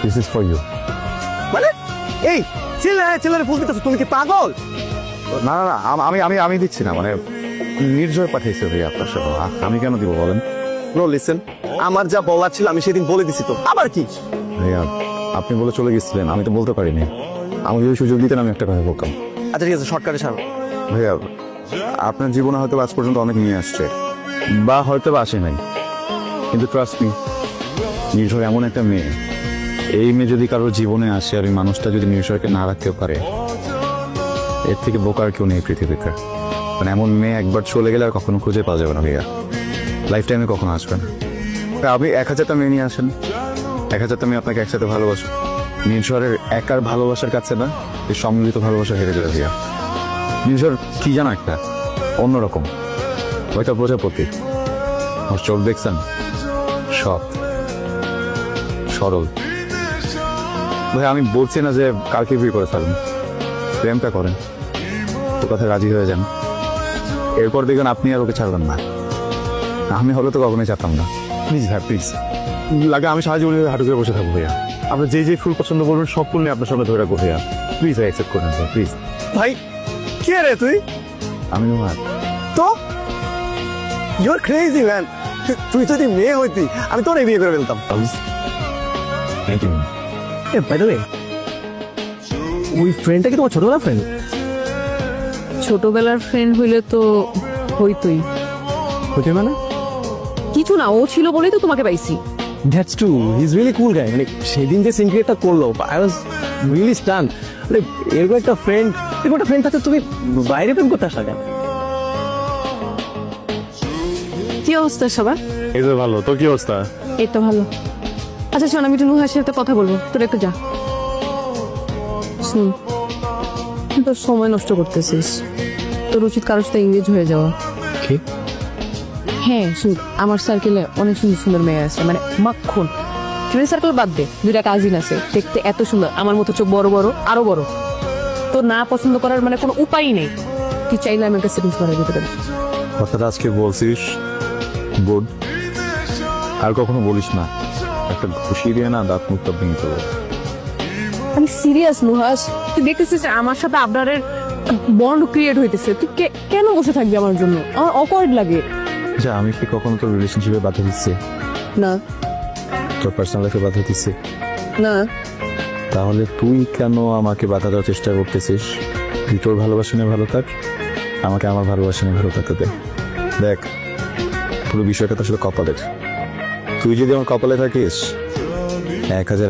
This is for you. মানে এই ছেলের ফুল দিতেছো, তুমি কি পাগল? না না না, আমি আমি আমি দিচ্ছি না, মানে নির্জয় পাঠিয়েছে ভাইয়া আপনার সাথে। আমি কেন দিব বলেন? নো লিসেন, আমার যা বলার ছিল আমি সেদিন বলে দিছি তো, আবার কি? ভাইয়া আপনি বলে চলে গেছিলেন, আমি তো বলতে পারিনি। আমাকে যদি সুযোগ দিতেন আমি একটা কথা বলতাম। আচ্ছা ঠিক আছে, শর্টকাটে সারো। ভাইয়া আপনার জীবনে হয়তো আজ পর্যন্ত অনেক নিয়ে আসছে, বা হয়তো বা আসে নাই, কিন্তু ট্রাস্ট মি, নির্ঝর এমন একটা মেয়ে, এই মেয়ে যদি কারোর জীবনে আসে আর ওই মানুষটা যদি নির্ঝরকে না রাখতে পারে, এর থেকে বোকার কেউ নেই পৃথিবীতে। মানে এমন মেয়ে একবার চলে গেলে আর কখনো খুঁজে পাওয়া যাবে না ভাইয়া, লাইফ টাইমে কখনো আসবে না। আপনি 1000টা মেয়ে নিয়ে আসেন, 1000টা মেয়ে আপনাকে একসাথে ভালোবাসো, নির্ঝরের একার ভালোবাসার কাছে না এই সম্মিলিত ভালোবাসা হেরে যাবে ভাইয়া। নির্ঝর কি জানো একটা অন্যরকম, ওইটা প্রজাপতি, ওর চোখ দেখছেন, সৎ সরল। ভাই আমি বলছি না যে কালকে বিয়ে করে ফেলেন, প্রেমটা করেন, তো কথা রাজি হয়ে যান, এরপর দেখবেন আপনি আর ওকে ছাড়বেন না। আমি হলে তো কখনোই চাইতাম না। প্লিজ ভাই প্লিজ, লাগে আমি সারা জীবনে হাঁটু করে বসে থাকবো ভাইয়া। আপনার যে যে ফুল পছন্দ করবেন সব ফুল নিয়ে আপনার সামনে ধরে রাখবো ভাইয়া। প্লিজ ভাই অ্যাকসেপ্ট করেন ভাই প্লিজ। ভাই কে রে তুই? আমি তোমার তো ইউ আর ক্রেজি ম্যান, তুই যদি মেয়ে হইতি আমি তোরে বিয়ে করে ফেলতাম। Thank you. By the way, ওই ফ্রেন্ডটা কি তোমার ছোটবেলার ফ্রেন্ড? ছোটবেলার ফ্রেন্ড হইলে তো হইতই। হইতে মানে? কিছু না, ও ছিল বলেই তো তোমাকে পাইছি। That's true, he is really cool guy. মানে সেদিন যে সিনক্রিয়েটটা করলো, আই ওয়াজ রিয়েলি স্টান। মানে এরকম একটা ফ্রেন্ড, এরকম একটা ফ্রেন্ড থাকতে তুমি বাইরে প্রেম করতে আসা কেন? কি অবস্থা সবার? এই তো ভালো, তোর কি অবস্থা? এই তো ভালো। আচ্ছা শোন, আমি একটু নুহার সাথে কথা বলবো, তোর একটু যা। শুন, তুই তোর সময় নষ্ট করতেছিস, তোর উচিত কারোর সাথে এঙ্গেজ হয়ে যাওয়া। কি? হ্যাঁ শুন, আমার সার্কেলে অনেক সুন্দর সুন্দর মেয়ে আছে, মানে মাখন। ফ্রেন্ড সার্কেল বাদ দে, দুইটা কাজিন আছে দেখতে এত সুন্দর, আমার মতো চোখ বড় বড়, আরো বড়। তো না পছন্দ করার মানে কোনো উপায়ই নেই। তুই চাইলে আমি একটা সেটিংস করে দিতে পারি। কথাটা আজকে বলছিস, গুড। আর কখনো বলিস না, একটা ঘুষি দিয়ে না দাঁত মুক্ত ভেঙে দেবো। আমি সিরিয়াস নুহাস, তুই দেখতেছিস আমার সাথে আবরারের বন্ড ক্রিয়েট হইতেছে, তুই কেন বসে থাকবি আমার জন্য? আমার অকওয়ার্ড লাগে। আচ্ছা আমি কি কখনো তোর রিলেশনশিপে বাধা দিচ্ছি? না তোর পার্সোনাল লাইফে বাধা দিচ্ছি? না, তাহলে তুই কেন আমাকে বাধা দেওয়ার চেষ্টা করতেছিস? তুই তোর ভালোবাসা নিয়ে ভালো থাক, আমাকে আমার ভালোবাসা নিয়ে ভালো থাকতে দে। দেখ পুরো বিষয়টা তো আসলে কপালের। তুই যদি আমার কপালে থাকিস 1000